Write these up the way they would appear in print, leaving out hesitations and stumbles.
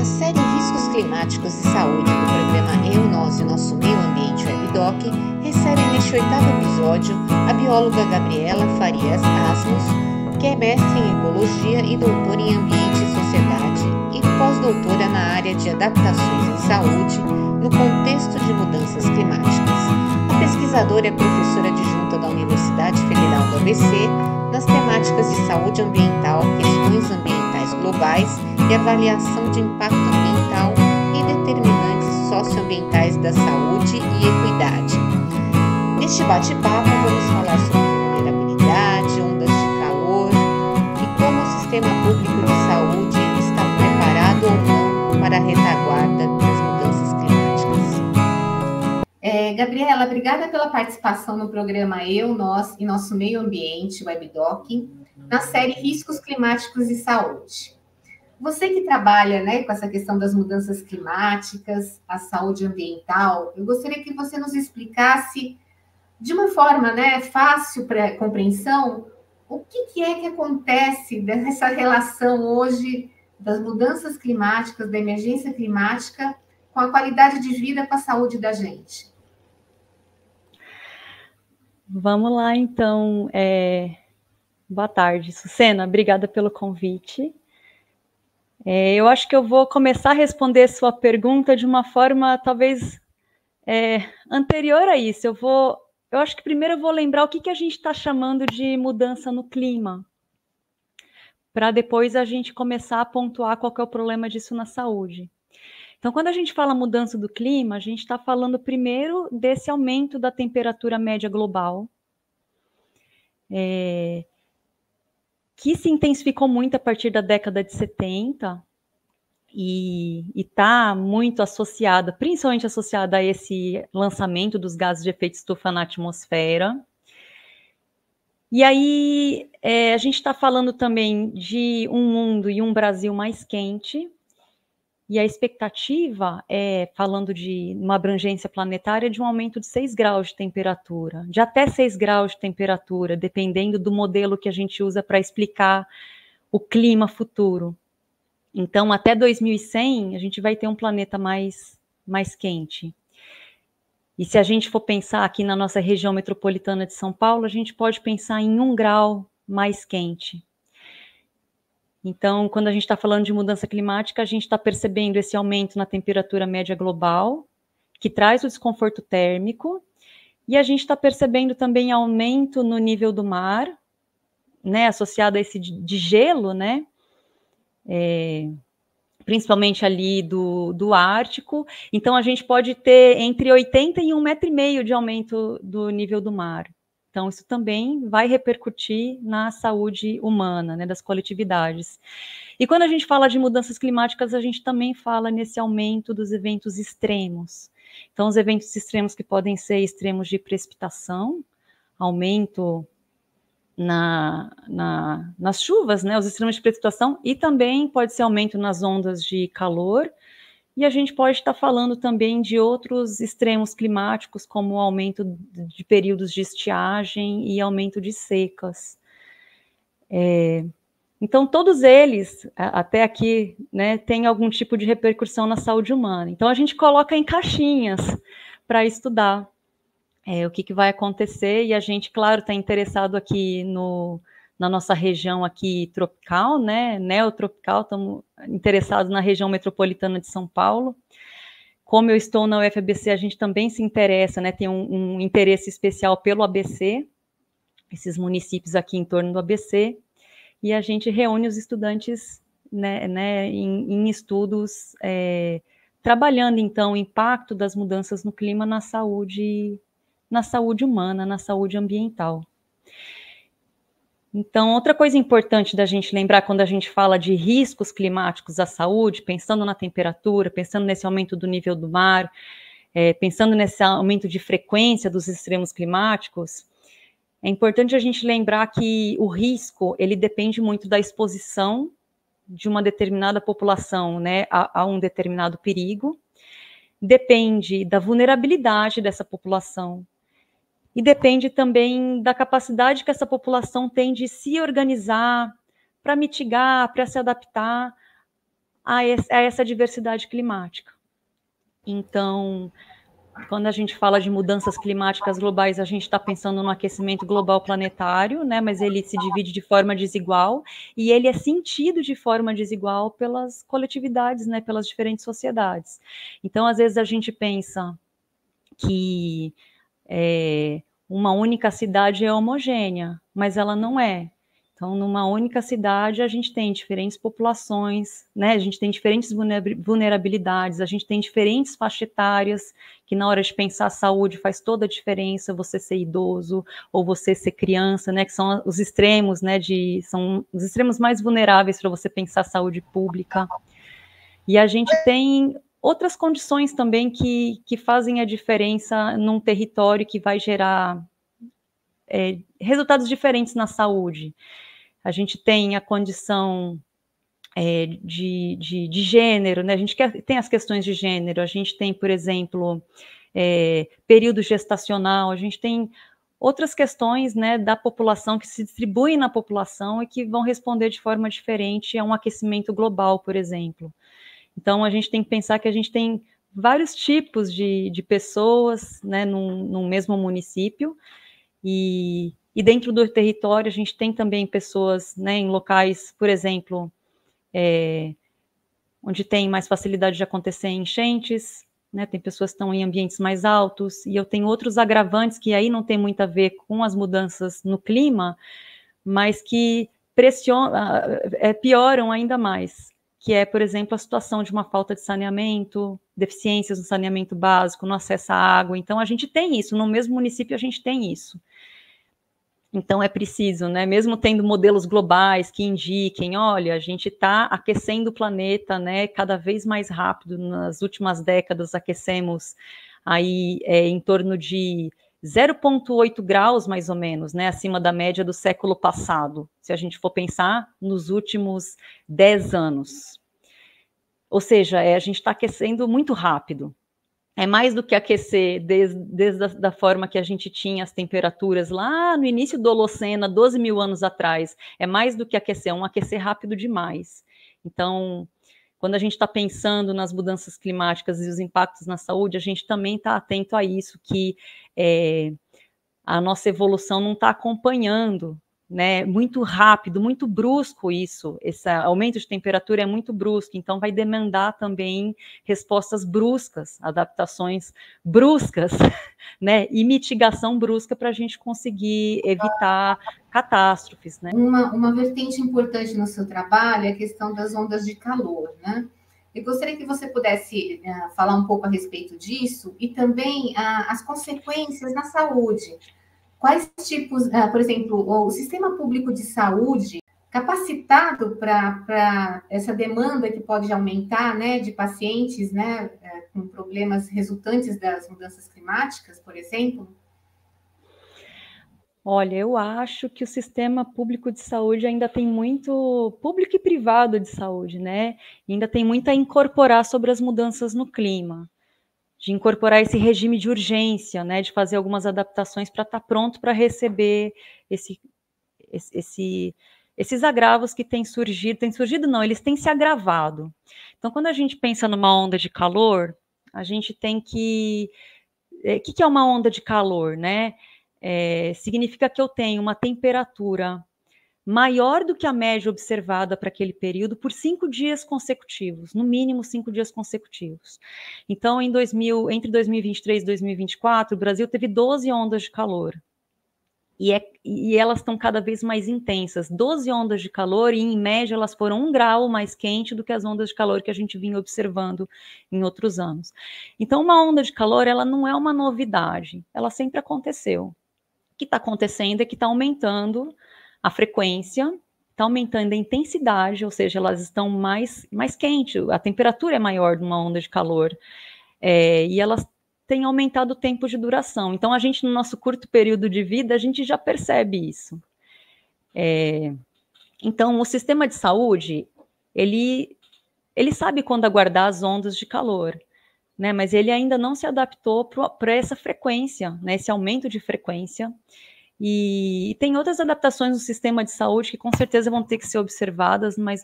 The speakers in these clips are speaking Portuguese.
série Riscos Climáticos e Saúde do programa Eu, Nós e Nosso Meio Ambiente WebDoc, recebe neste 8º episódio a bióloga Gabriela Farias Asmus, que é mestre em Ecologia e doutora em Ambiente e Sociedade e pós-doutora na área de Adaptações em Saúde no contexto de mudanças climáticas. A pesquisadora é professora adjunta da Universidade Federal do ABC nas temáticas de saúde ambiental, questões ambientais globais e avaliação de impacto ambiental e determinantes socioambientais da saúde e equidade. Neste bate-papo, vamos falar sobre vulnerabilidade, ondas de calor e como o sistema público de saúde está preparado ou não para a retaguarda das mudanças climáticas. Gabriela, obrigada pela participação no programa Eu, Nós e Nosso Meio Ambiente WebDoc, na série Riscos Climáticos e Saúde. Você que trabalha, com essa questão das mudanças climáticas, a saúde ambiental, eu gostaria que você nos explicasse de uma forma, fácil para compreensão, o que é que acontece nessa relação hoje das mudanças climáticas, da emergência climática, com a qualidade de vida, com a saúde da gente. Vamos lá, então. Boa tarde, Sucena. Obrigada pelo convite. Eu acho que eu vou começar a responder sua pergunta de uma forma, talvez, anterior a isso. Eu acho que primeiro eu vou lembrar o que a gente está chamando de mudança no clima, para depois a gente começar a pontuar qual que é o problema disso na saúde. Então, quando a gente fala mudança do clima, a gente está falando primeiro desse aumento da temperatura média global, que se intensificou muito a partir da década de 70 e está muito associada, principalmente associada a esse lançamento dos gases de efeito estufa na atmosfera. E aí, a gente está falando também de um mundo e um Brasil mais quente, e a expectativa falando de uma abrangência planetária, de um aumento de 6 graus de temperatura, de até 6 graus de temperatura, dependendo do modelo que a gente usa para explicar o clima futuro. Então, até 2100, a gente vai ter um planeta mais quente. E se a gente for pensar aqui na nossa região metropolitana de São Paulo, a gente pode pensar em 1 grau mais quente. Então, quando a gente está falando de mudança climática, a gente está percebendo esse aumento na temperatura média global, que traz o desconforto térmico, e a gente está percebendo também aumento no nível do mar, associado a esse de gelo, principalmente ali do Ártico. Então, a gente pode ter entre 80 e 1,5 metro de aumento do nível do mar. Então, isso também vai repercutir na saúde humana, das coletividades. E quando a gente fala de mudanças climáticas, a gente também fala nesse aumento dos eventos extremos. Então, os eventos extremos que podem ser extremos de precipitação, aumento nas chuvas, os extremos de precipitação, e também pode ser aumento nas ondas de calor. E a gente pode estar falando também de outros extremos climáticos, como o aumento de períodos de estiagem e aumento de secas. Então, todos eles, até aqui, têm algum tipo de repercussão na saúde humana. Então, a gente coloca em caixinhas para estudar o que vai acontecer, e a gente, claro, está interessado aqui na nossa região aqui tropical, neotropical, estamos interessados na região metropolitana de São Paulo. Como eu estou na UFABC, a gente também se interessa, tem um interesse especial pelo ABC, esses municípios aqui em torno do ABC, e a gente reúne os estudantes em estudos, trabalhando, então, o impacto das mudanças no clima na saúde humana, na saúde ambiental. Então, outra coisa importante da gente lembrar quando a gente fala de riscos climáticos à saúde, pensando na temperatura, pensando nesse aumento do nível do mar, pensando nesse aumento de frequência dos extremos climáticos, é importante a gente lembrar que o risco, ele depende muito da exposição de uma determinada população, a um determinado perigo, depende da vulnerabilidade dessa população, e depende também da capacidade que essa população tem de se organizar para mitigar, para se adaptar a essa diversidade climática. Então, quando a gente fala de mudanças climáticas globais, a gente está pensando no aquecimento global planetário, né? Mas ele se divide de forma desigual e ele é sentido de forma desigual pelas coletividades, né? Pelas diferentes sociedades. Então, às vezes a gente pensa que uma única cidade é homogênea, mas ela não é. Então, numa única cidade, a gente tem diferentes populações, né? A gente tem diferentes vulnerabilidades, a gente tem diferentes faixas etárias, que na hora de pensar a saúde faz toda a diferença, você ser idoso ou você ser criança, né? Que são os extremos, né? São os extremos mais vulneráveis para você pensar a saúde pública. E a gente tem outras condições também que fazem a diferença num território que vai gerar resultados diferentes na saúde. A gente tem a condição de gênero, né? A gente tem as questões de gênero, a gente tem, por exemplo, período gestacional, a gente tem outras questões, né, da população que se distribuem na população e que vão responder de forma diferente a um aquecimento global, por exemplo. Então, a gente tem que pensar que a gente tem vários tipos de pessoas, né, num mesmo município, e dentro do território a gente tem também pessoas, né, em locais, por exemplo, onde tem mais facilidade de acontecer enchentes, né, tem pessoas que estão em ambientes mais altos, e eu tenho outros agravantes que aí não tem muito a ver com as mudanças no clima, mas que pioram ainda mais, que é, por exemplo, a situação de uma falta de saneamento, deficiências no saneamento básico, no acesso à água. Então, a gente tem isso, no mesmo município a gente tem isso. Então, é preciso, né, mesmo tendo modelos globais que indiquem, olha, a gente está aquecendo o planeta, né, cada vez mais rápido, nas últimas décadas aquecemos aí em torno de 0,8 graus, mais ou menos, né, acima da média do século passado, se a gente for pensar nos últimos 10 anos. Ou seja, a gente está aquecendo muito rápido. É mais do que aquecer desde a forma que a gente tinha as temperaturas lá no início do Holoceno, 12 mil anos atrás. É mais do que aquecer, é um aquecer rápido demais. Então, quando a gente está pensando nas mudanças climáticas e os impactos na saúde, a gente também está atento a isso, que a nossa evolução não está acompanhando, né, muito rápido, muito brusco isso, esse aumento de temperatura é muito brusco, então vai demandar também respostas bruscas, adaptações bruscas, né, e mitigação brusca para a gente conseguir evitar catástrofes, né. Uma vertente importante no seu trabalho é a questão das ondas de calor, né? Eu gostaria que você pudesse falar um pouco a respeito disso e também as consequências na saúde. Quais tipos, por exemplo, o sistema público de saúde capacitado para essa demanda que pode aumentar, né, de pacientes, né, com problemas resultantes das mudanças climáticas, por exemplo? Olha, eu acho que o sistema público de saúde ainda tem muito, público e privado de saúde, né? Ainda tem muito a incorporar sobre as mudanças no clima, de incorporar esse regime de urgência, né? De fazer algumas adaptações para estar pronto para receber esses agravos que têm surgido não, eles têm se agravado. Então, quando a gente pensa numa onda de calor, a gente tem que... O que é uma onda de calor, né? Significa que eu tenho uma temperatura maior do que a média observada para aquele período por 5 dias consecutivos, no mínimo 5 dias consecutivos. Então, entre 2023 e 2024, o Brasil teve 12 ondas de calor. E elas estão cada vez mais intensas. 12 ondas de calor, e em média elas foram 1 grau mais quente do que as ondas de calor que a gente vinha observando em outros anos. Então, uma onda de calor, ela não é uma novidade, ela sempre aconteceu. O que está acontecendo é que está aumentando a frequência, está aumentando a intensidade, ou seja, elas estão mais quentes, a temperatura é maior de uma onda de calor, e elas têm aumentado o tempo de duração. Então, a gente, no nosso curto período de vida, a gente já percebe isso. Então, o sistema de saúde, ele sabe quando aguardar as ondas de calor, né? Mas ele ainda não se adaptou para essa frequência, né? Esse aumento de frequência. E tem outras adaptações no sistema de saúde que com certeza vão ter que ser observadas, mas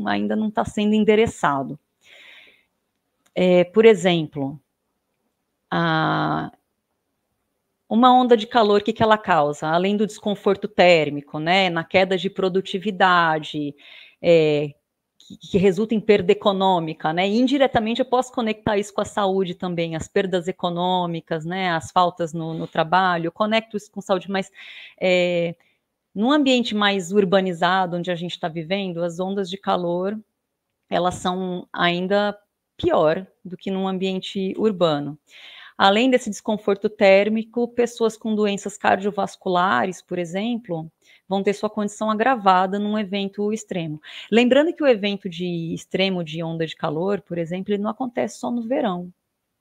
ainda não está sendo endereçado. Por exemplo, uma onda de calor, o que ela causa? Além do desconforto térmico, né, na queda de produtividade, que resulta em perda econômica, né, e indiretamente eu posso conectar isso com a saúde também, as perdas econômicas, né, as faltas no trabalho, eu conecto isso com saúde, mas num ambiente mais urbanizado, onde a gente está vivendo, as ondas de calor, elas são ainda pior do que num ambiente urbano. Além desse desconforto térmico, pessoas com doenças cardiovasculares, por exemplo, vão ter sua condição agravada num evento extremo. Lembrando que o evento de extremo de onda de calor, por exemplo, ele não acontece só no verão.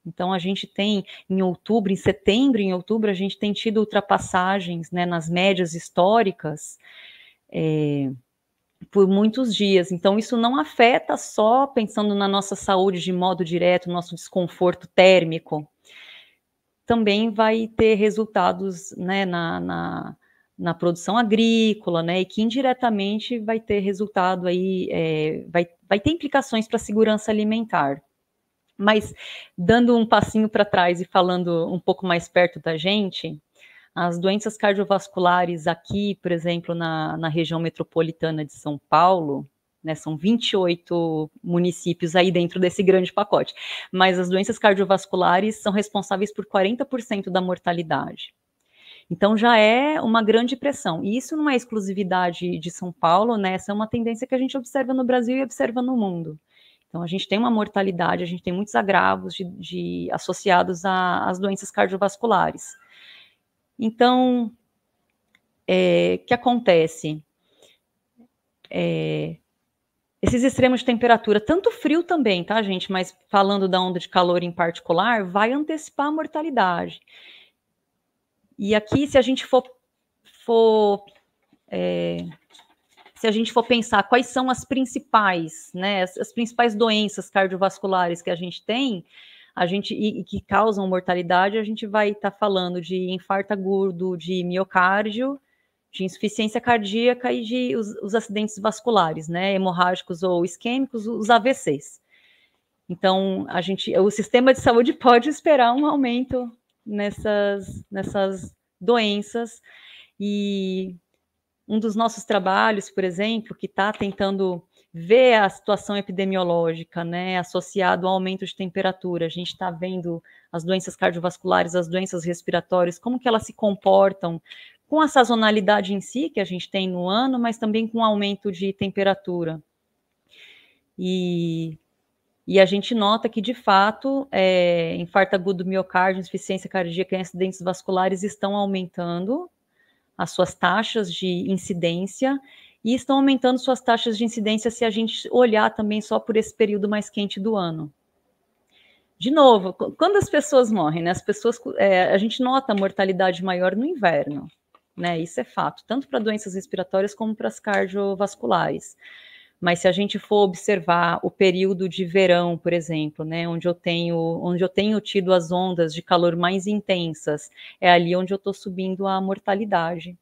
Então, a gente tem em outubro, em setembro, em outubro, a gente tem tido ultrapassagens, né, nas médias históricas por muitos dias. Então, isso não afeta só pensando na nossa saúde de modo direto, nosso desconforto térmico. Também vai ter resultados, né, na produção agrícola, né, e que indiretamente vai ter resultado aí, vai ter implicações para a segurança alimentar. Mas, dando um passinho para trás e falando um pouco mais perto da gente, as doenças cardiovasculares aqui, por exemplo, na região metropolitana de São Paulo, né, são 28 municípios aí dentro desse grande pacote, mas as doenças cardiovasculares são responsáveis por 40% da mortalidade. Então já é uma grande pressão. E isso não é exclusividade de São Paulo, né? Essa é uma tendência que a gente observa no Brasil e observa no mundo. Então a gente tem uma mortalidade, a gente tem muitos agravos associados às doenças cardiovasculares. Então, o que acontece? Esses extremos de temperatura, tanto frio também, tá, gente? Mas falando da onda de calor em particular, vai antecipar a mortalidade. E aqui, se a gente for pensar quais são as principais, né, as principais doenças cardiovasculares que a gente tem, e que causam mortalidade, a gente vai estar falando de infarto agudo, de miocárdio, de insuficiência cardíaca e de os acidentes vasculares, né, hemorrágicos ou isquêmicos, os AVCs. Então, o sistema de saúde pode esperar um aumento nessas doenças, e um dos nossos trabalhos, por exemplo, que está tentando ver a situação epidemiológica, né, associado ao aumento de temperatura. A gente está vendo as doenças cardiovasculares, as doenças respiratórias, como que elas se comportam com a sazonalidade em si que a gente tem no ano, mas também com o aumento de temperatura. E a gente nota que, de fato, infarto agudo do miocárdio, insuficiência cardíaca e acidentes vasculares estão aumentando as suas taxas de incidência, e estão aumentando suas taxas de incidência se a gente olhar também só por esse período mais quente do ano. De novo, quando as pessoas morrem, né, a gente nota a mortalidade maior no inverno, né, isso é fato, tanto para doenças respiratórias como para as cardiovasculares. Mas se a gente for observar o período de verão, por exemplo, né, onde eu tenho tido as ondas de calor mais intensas, é ali onde eu estou subindo a mortalidade,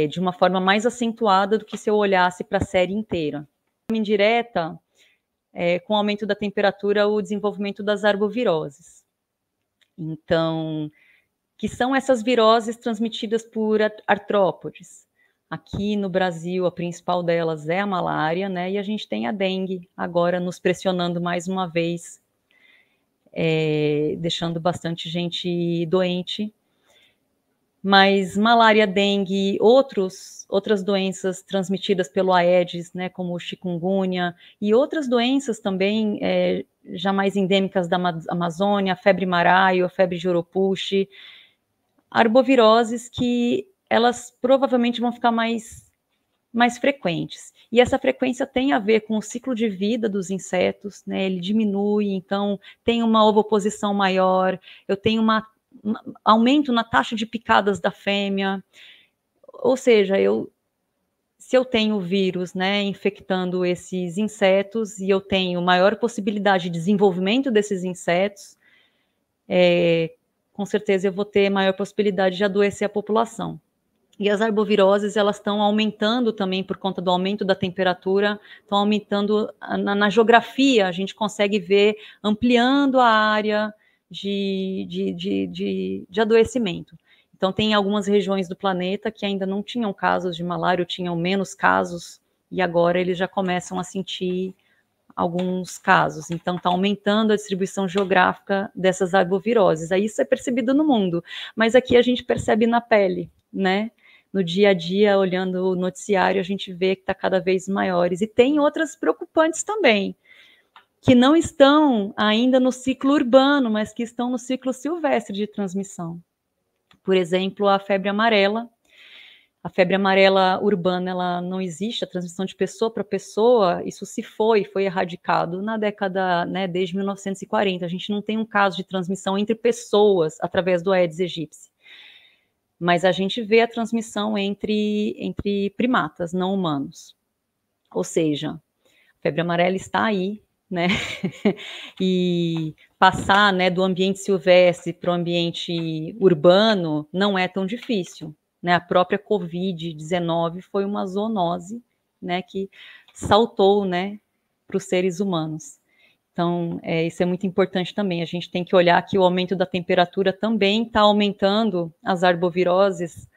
de uma forma mais acentuada do que se eu olhasse para a série inteira. Indireta, com o aumento da temperatura, o desenvolvimento das arboviroses. Então, que são essas viroses transmitidas por artrópodes. Aqui no Brasil, a principal delas é a malária, né? E a gente tem a dengue agora nos pressionando mais uma vez, deixando bastante gente doente. Mas malária, dengue, outras doenças transmitidas pelo Aedes, né, como o chikungunya, e outras doenças também já mais endêmicas da Amazônia, a febre maraio, a febre de Oropouche, arboviroses que elas provavelmente vão ficar mais frequentes. E essa frequência tem a ver com o ciclo de vida dos insetos, né? Ele diminui, então tem uma ovoposição maior, eu tenho um aumento na taxa de picadas da fêmea, ou seja, se eu tenho vírus, né, infectando esses insetos, e eu tenho maior possibilidade de desenvolvimento desses insetos, com certeza eu vou ter maior possibilidade de adoecer a população. E as arboviroses, elas estão aumentando também por conta do aumento da temperatura, estão aumentando na geografia, a gente consegue ver ampliando a área de adoecimento. Então, tem algumas regiões do planeta que ainda não tinham casos de malária, ou tinham menos casos, e agora eles já começam a sentir alguns casos. Então, está aumentando a distribuição geográfica dessas arboviroses. Aí isso é percebido no mundo, mas aqui a gente percebe na pele, né? No dia a dia, olhando o noticiário, a gente vê que está cada vez maiores. E tem outras preocupantes também, que não estão ainda no ciclo urbano, mas que estão no ciclo silvestre de transmissão. Por exemplo, a febre amarela. A febre amarela urbana, ela não existe, a transmissão de pessoa para pessoa, isso foi erradicado na década, né, desde 1940. A gente não tem um caso de transmissão entre pessoas através do Aedes aegypti. Mas a gente vê a transmissão entre primatas, não humanos. Ou seja, a febre amarela está aí, né? E passar, né, do ambiente silvestre para o ambiente urbano não é tão difícil, né? A própria Covid-19 foi uma zoonose, né, que saltou, né, para os seres humanos. Então, isso é muito importante também. A gente tem que olhar que o aumento da temperatura também está aumentando as arboviroses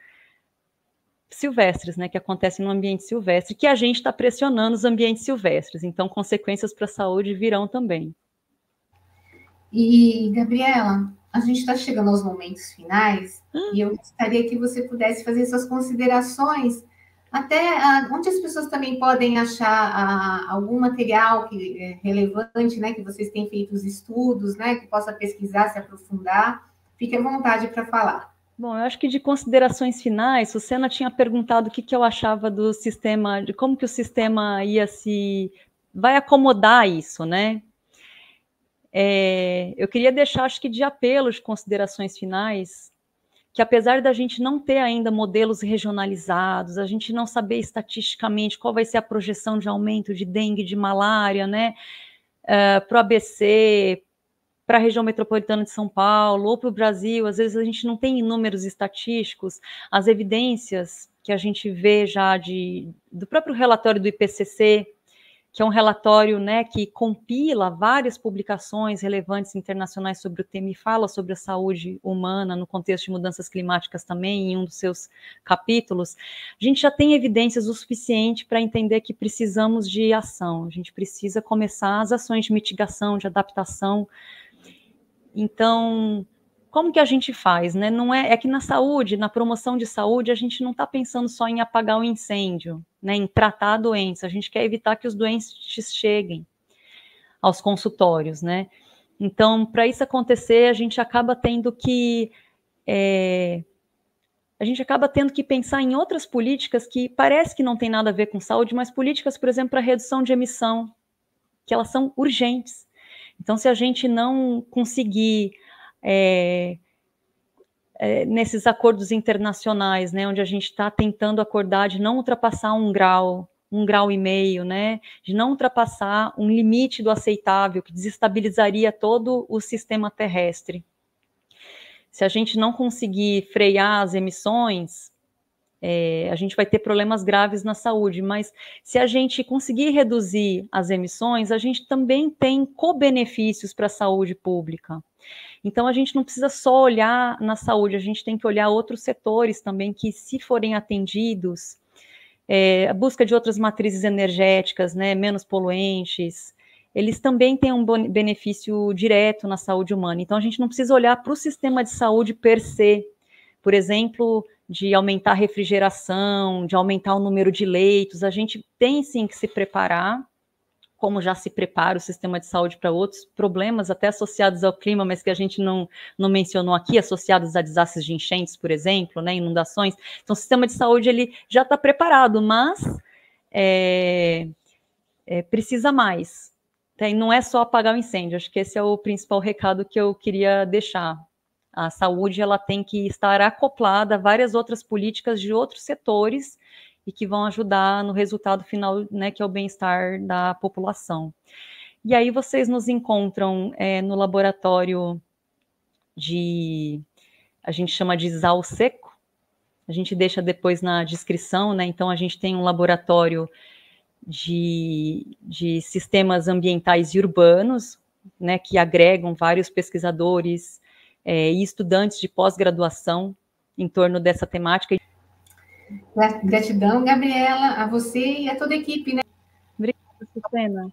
silvestres, né, que acontecem no ambiente silvestre, que a gente está pressionando os ambientes silvestres. Então, consequências para a saúde virão também. E, Gabriela, a gente está chegando aos momentos finais e eu gostaria que você pudesse fazer suas considerações até onde as pessoas também podem achar algum material relevante, né, que vocês têm feito os estudos, né, que possa pesquisar, se aprofundar. Fique à vontade para falar. Bom, eu acho que de considerações finais, Sucena tinha perguntado o que eu achava do sistema, de como que o sistema vai acomodar isso, né? Eu queria deixar, acho que de apelo de considerações finais, que apesar da gente não ter ainda modelos regionalizados, a gente não saber estatisticamente qual vai ser a projeção de aumento de dengue, de malária, né, para o ABC, para a região metropolitana de São Paulo, ou para o Brasil, às vezes a gente não tem números estatísticos, as evidências que a gente vê já do próprio relatório do IPCC, que é um relatório, né, que compila várias publicações relevantes internacionais sobre o tema e fala sobre a saúde humana no contexto de mudanças climáticas também, em um dos seus capítulos. A gente já tem evidências o suficiente para entender que precisamos de ação, a gente precisa começar as ações de mitigação, de adaptação. Então, como que a gente faz, né? Não é que na saúde, na promoção de saúde, a gente não está pensando só em apagar o incêndio, né, em tratar a doença, a gente quer evitar que os doentes cheguem aos consultórios, né? Então, para isso acontecer, a gente acaba tendo que pensar em outras políticas que parece que não tem nada a ver com saúde, mas políticas, por exemplo, para redução de emissão, que elas são urgentes. Então, se a gente não conseguir nesses acordos internacionais, né, onde a gente está tentando acordar de não ultrapassar 1 grau e meio, né, de não ultrapassar um limite do aceitável que desestabilizaria todo o sistema terrestre. Se a gente não conseguir frear as emissões, a gente vai ter problemas graves na saúde, mas se a gente conseguir reduzir as emissões, a gente também tem co-benefícios para a saúde pública. Então, a gente não precisa só olhar na saúde, a gente tem que olhar outros setores também que, se forem atendidos, a busca de outras matrizes energéticas, né, menos poluentes, eles também têm um benefício direto na saúde humana. Então, a gente não precisa olhar para o sistema de saúde per se, por exemplo, de aumentar a refrigeração, de aumentar o número de leitos. A gente tem sim que se preparar, como já se prepara o sistema de saúde para outros problemas, até associados ao clima, mas que a gente não mencionou aqui, associados a desastres de enchentes, por exemplo, né, inundações. Então, o sistema de saúde ele já está preparado, mas precisa mais. E não é só apagar o incêndio, acho que esse é o principal recado que eu queria deixar. A saúde ela tem que estar acoplada a várias outras políticas de outros setores e que vão ajudar no resultado final, né, que é o bem-estar da população. E aí vocês nos encontram no laboratório a gente chama de sal seco. A gente deixa depois na descrição, né? Então, a gente tem um laboratório de sistemas ambientais e urbanos, né, que agregam vários pesquisadores e estudantes de pós-graduação em torno dessa temática. Gratidão, Gabriela, a você e a toda a equipe, né? Obrigada, Susana.